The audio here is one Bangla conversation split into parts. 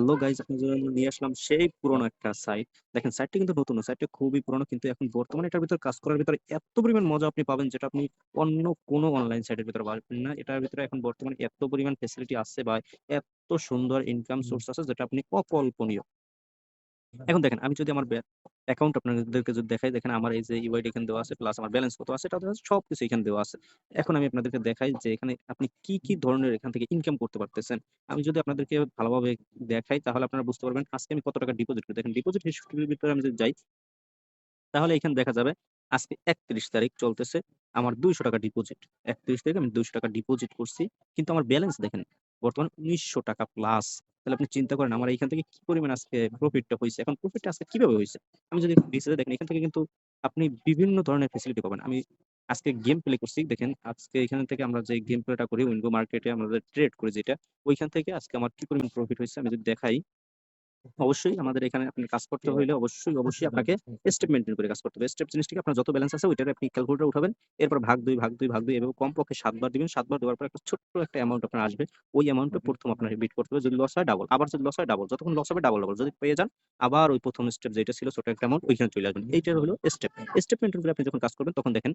হ্যালো গাইস, আপনাদের জন্য নিয়ে আসলাম সেই পুরোনো একটা সাইট। দেখেন সাইটটা কিন্তু নতুন না, সাইটটা খুবই পুরোনো, কিন্তু এখন বর্তমানে এটার ভিতর কাজ করার ভিতরে এত পরিমাণ মজা আপনি পাবেন যেটা আপনি অন্য কোনো অনলাইন সাইটের ভিতরে পাবেন না। এটার ভিতরে এখন বর্তমানে এত পরিমাণ ফেসিলিটি আছে বা এত সুন্দর ইনকাম সোর্স আছে যেটা আপনি অকল্পনীয়। এখন দেখেন আমি যদি আমার অ্যাকাউন্ট আপনাদেরকে যদি দেখাই, দেখেন আমার এই যে ইউআইডি এখানে দেওয়া আছে, প্লাস আমার ব্যালেন্স কত আছে এটা দেওয়া আছে, সবকিছু এখানে দেওয়া আছে। এখন আমি আপনাদেরকে দেখাই যে এখানে আপনি কি কি ধরনের এখান থেকে ইনকাম করতে পারতেছেন। আমি যদি আপনাদেরকে ভালোভাবে দেখাই তাহলে আপনারা বুঝতে পারবেন আজকে আমি কত টাকা ডিপোজিট করি। দেখেন ডিপোজিট হিস্ট্রির ভিতরে আমি যদি যাই তাহলে এখানে দেখা যাবে আজকে ৩১ তারিখ চলতেছে, আমার ২০০ টাকা ডিপোজিট। ৩১ তারিখে আমি ২০০ টাকা ডিপোজিট করছি। কিন্তু আমার ব্যালেন্স দেখেন বর্তমানে ১৯০০ টাকা প্লাস। তাহলে আপনি চিন্তা করেন আমার এইখান থেকে কি পরিমাণ আজকে প্রফিটটা হইছে। এখন প্রফিটটা আজকে কিভাবে হইছে? আমি যদি ডিসপ্লেতে দেখেন এখান থেকে কিন্তু আপনি বিভিন্ন ধরনের ফেসিলিটি পাবেন। আমি আজকে গেম প্লে করছি। দেখেন আজকে এখান থেকে আমরা যে গেম প্লেটা করি উইনগো মার্কেটে আমরা যে ট্রেড করি যেটা, ওইখান থেকে আজকে আমার কি পরিমাণ প্রফিট হইছে আমি যদি দেখাই, অবশ্যই আমাদের এখানে আপনার কাজ করতে হইলে অবশ্যই আপনাকে স্টেপ মেইনটেইন করে কাজ করতে হবে। স্টেপ জিনিসটাকে আপনার যত ব্যালেন্স আছে ওইটারে আপনি ক্যালকুলেটরে উঠাবেন। এরপর ভাগ ২, ভাগ ২, ভাগ ২ এভাবে কমপক্ষে ৭ বার দিবেন। ৭ বার দেওয়ার পর একটা ছোট্ট একটা অ্যামাউন্ট আপনার আসবে। ওই অ্যামাউন্টে ১ম আপনার বিট করতে হবে। যদি লস হয় ডাবল। আবার যদি লস হয় ডাবল। যতক্ষণ লস হবে ডাবল, ডাবল। যদি পেয়ে যান আবার ওই ১ম স্টেপ যেটা ছিল ছোট একটা অ্যামাউন্ট ওইখানে চলে আসবেন। এইটার হলো স্টেপ। স্টেপ মেইনটেইন করে আপনি যখন কাজ করবেন তখন দেখেন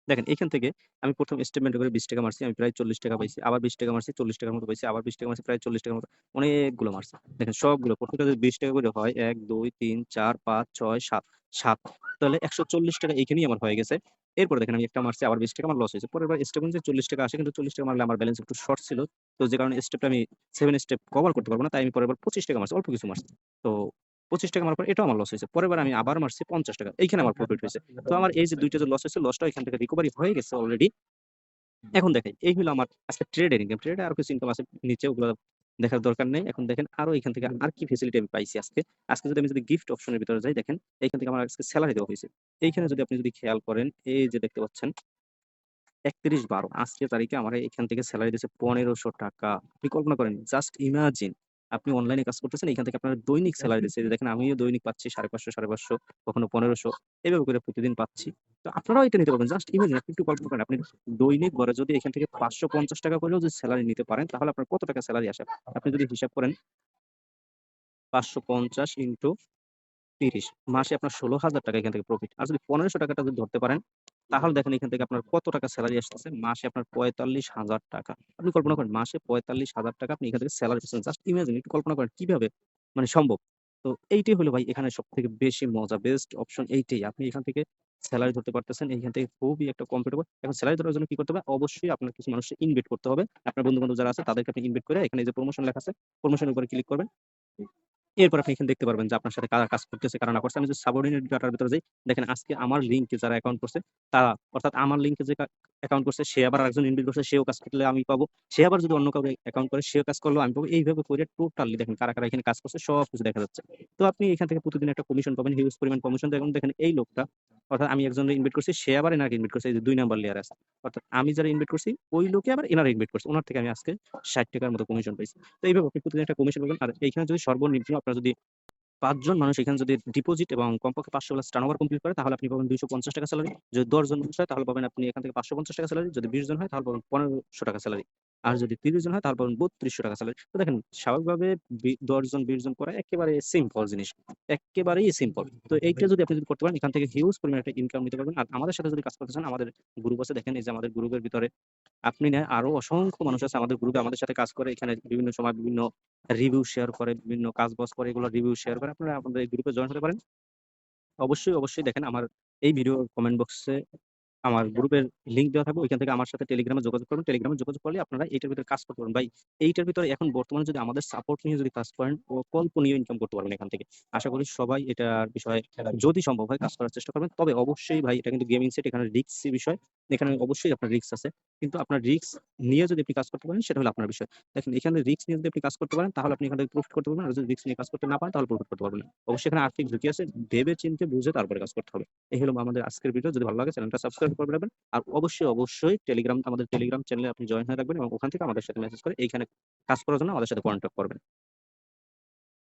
দেখেন এখান থেকে আমি ১ম স্টেটমেন্ট করে ৳২০ মারছি। আমি প্রায় ৳৪০ পাইছি। আবার ৳২০ মারছি, ৳৪০ মতো পাইছি। আবার ৳২০ মারছি, প্রায় ৳৪০ মতো। অনেকগুলো মারছি। দেখেন সবগুলো প্রত্যেকটা যদি ৳২০ করে হয় ১, ২, ৩, ৪, ৫, ৬, ৭, ৭। তাহলে ৳১৪০ এইখানেই আমার হয়ে গেছে। এরপরে দেখেন আমি একটা মারছি আবার ৳২০ আমার লস হয়েছে। পরের বার স্টেপ অনুযায়ী ৳৪০ আসে, কিন্তু ৳৪০ মারলে আমার ব্যালেন্স একটু শর্ট ছিল। তো যে কারণে স্টেপটা আমি 7 স্টেপ কভার করতে পারব না। তাই আমি পরের বার ৳25 মারছি। অল্প কিছু মারছি। তো ৳25 মারার পর এটাও আমার লস হয়েছে। পরের বার আমি আবার মারছি ৳৫০। এইখানে আমার প্রফিট হইছে। তো আমার এই যে ২ টা যে লস হয়েছে, লসটাও এখান থেকে রিকভারি হয়ে গেছে অলরেডি। এখন দেখেন এই হইলো আমার আজকে ট্রেডের ইনকাম। ট্রেডে আরো কিছু ইনকাম আছে নিচে, ওগুলা দেখার দরকার নেই। এখন দেখেন আরো এখান থেকে আর কি ফেসিলিটি আমি পাইছি আজকে। আজকে যদি আমি গিফট অপশনের ভিতরে যাই, দেখেন এইখান থেকে আমার আজকে সেলারি দেওয়া হইছে। এইখানে যদি আপনি খেয়াল করেন, এই যে দেখতে পাচ্ছেন ৩১/১২ আজকের তারিখে আমার এখান থেকে সেলারি দিছে ৳১৫০০। আপনি কল্পনা করেন, জাস্ট ইমাজিন আপনি অনলাইনে কাজ করতেছেন, এখান থেকে আপনার দৈনিক সেলারি দিচ্ছে। এই যে দেখেন আমিও দৈনিক পাচ্ছি ৫৫০, ৫৫০, কখনো ১৫০০, এভাবে করে প্রতিদিন পাচ্ছি। তো আপনারাও এটা নিতে পারবেন। জাস্ট ইমাজিন আপনি একটু কল্পনা করেন, আপনি দৈনিক গড়ে যদি এখান থেকে ৳৫৫০ করেও যদি সেলারি নিতে পারেন তাহলে আপনার কত টাকা সেলারি আসে? আপনি যদি হিসাব করেন ৫৫০ ইন্টু ৩০ মাসে আপনার ৳১৬,০০০ এখান থেকে প্রফিট। আর যদি ৳১৫০০ যদি ধরতে পারেন, তাহলে দেখেন এখান থেকে আপনার কত টাকা সেলারি আসতেছে। মাসে আপনার ৳৪৫,০০০। আপনি কল্পনা করেন মাসে ৳৪৫,০০০ আপনি এখান থেকে সেলারি পাচ্ছেন। জাস্ট ইমাজিন একটু কল্পনা করেন কিভাবে সম্ভব। তো এইটাই হলো ভাই এখানে সবথেকে বেশি মজা। বেস্ট অপশন এইটাই। আপনি এখান থেকে সেলারি ধরতে পারতেছেন। এইখান থেকে খুবই একটা কমফোর্টেবল। এখন সেলারি ধরার জন্য কি করতে হবে? অবশ্যই আপনার কিছু মানুষকে ইনভাইট করতে হবে। আপনার বন্ধু-বান্ধব যারা আছে তাদেরকে আপনি ইনভাইট করে এখানে এই যে প্রমোশন লেখা আছে, প্রমোশন এর উপরে ক্লিক করবেন। এরপর আপনি এখানে দেখতে পারবেন যে আপনার সাথে কারা কাজ করতেছে, কারা না করছে। আমি যদি সাবঅর্ডিনেট ডাটার ভিতরে যাই, দেখেন আজকে আমার লিঙ্কে যারা অ্যাকাউন্ট করছে তারা, অর্থাৎ আমার লিঙ্কে যে অ্যাকাউন্ট করছে সে আবার আরেকজন ইনভাইট করছে, সেও কাজ করলে আমি পাবো। সে আবার যদি অন্য কারো অ্যাকাউন্ট করে সেও কাজ করলেও আমি পাবো। এইভাবে করে টোটালি দেখেন কারা, কারা এখানে কাজ করছে সবকিছু দেখা যাচ্ছে। তো আপনি এখান থেকে প্রতিদিন একটা কমিশন পাবেন, হিউজ পরিমাণ কমিশন। এখন দেখেন এই লোকটা, অর্থাৎ আমি একজনকে ইনভাইট করছি, সে আবার এনাকে ইনভাইট করছে। এই যে ২ নাম্বার লেয়ারে আছে। অর্থাৎ আমি যারা ইনভাইট করছি ওই লোকে আবার এনারে ইনভাইট করছে। উনার থেকে আমি আজকে ৳৬০ মতো কমিশন পাইছি। তো এইভাবে আপনি প্রতিদিন একটা কমিশন পাবেন। আর এইখানে যদি সর্বনিম্ন আপনার যদি ৫ জন মানুষ এখানে যদি ডিপোজিট এবং কমপক্ষে ৫০০ প্লাস টার্নওভার কমপ্লিট করে তাহলে আপনি পাবেন ৳২৫০ স্যালারি। যদি ১০ জন মানুষ হয় তাহলে পাবেন আপনি এখান থেকে ৳৫৫০ স্যালারি। যদি ২০ জন হয় তাহলে পাবেন ৳১৫০০ স্যালারি। আর যদি ৩০ জন হয় তাহলে পাবেন ৳৩২০০ স্যালারি। তো দেখেন স্বাভাবিকভাবে ১০ জন ২০ জন করা একেবারে সিম্পল জিনিস। এক্কেবারেই সিম্পল। তো এইটা যদি আপনি করতে পারেন এখান থেকে হিউজ পরিমাণে একটা ইনকাম নিতে পারবেন। আর আমাদের সাথে যদি কাজ করতে চান, আমাদের গ্রুপ আছে, দেখেন এই যে আমাদের গ্রুপের ভিতরে আপনি না আরো অসংখ্য মানুষ আছে আমাদের গ্রুপে আমাদের সাথে কাজ করে। এখানে বিভিন্ন সময় বিভিন্ন রিভিউ শেয়ার করে, বিভিন্ন কাজ-বাজ করে, এগুলো রিভিউ শেয়ার করে। আপনারা আমাদের এই গ্রুপে জয়েন হতে পারেন। অবশ্যই দেখেন আমার এই ভিডিওর কমেন্ট বক্সে আমার গ্রুপের লিংক দেওয়া থাকবে। ওইখান থেকে আমার সাথে টেলিগ্রামে যোগাযোগ করবেন। টেলিগ্রামে যোগাযোগ করলে আপনারা এইটার ভিতরে কাজ করতে পারবেন। ভাই এইটার ভিতরে এখন বর্তমানে যদি আমাদের সাপোর্ট নিয়ে যদি কাজ করেন, অকল্পনীয় ইনকাম করতে পারবেন এখান থেকে। আশা করি সবাই এটার বিষয়ে যদি সম্ভব হয় কাজ করার চেষ্টা করবেন। তবে অবশ্যই ভাই এটা কিন্তু গেমিং সাইট, এখানে রিস্কি বিষয়। এখানে অবশ্যই আপনার রিস্ক আছে। কিন্তু আপনার রিস্ক নিয়ে যদি আপনি কাজ করতে পারেন সেটা হলো আপনার বিষয়। দেখেন এখানে রিস্ক নিয়ে যদি আপনি কাজ করতে পারেন তাহলে আপনি এখান থেকে প্রফিট করতে পারবেন। আর যদি রিস্ক নিয়ে কাজ করতে না পারেন তাহলে প্রফিট করতে পারবেন না। অবশ্যই এখানে আর্থিক ঝুঁকি আছে। ভেবে চিন্তে বুঝে তারপরে কাজ করতে হবে। এই হলো আমাদের আজকের ভিডিও। যদি ভালো লাগে চ্যানেলটা সাবস্ক্রাইব করে রাখবেন। আর অবশ্যই আমাদের টেলিগ্রাম চ্যানেলে আপনি জয়েন হয়ে রাখবেন এবং ওখান থেকে আমাদের সাথে মেসেজ করে এইখানে কাজ করার জন্য আমাদের সাথে কন্টাক্ট করবেন।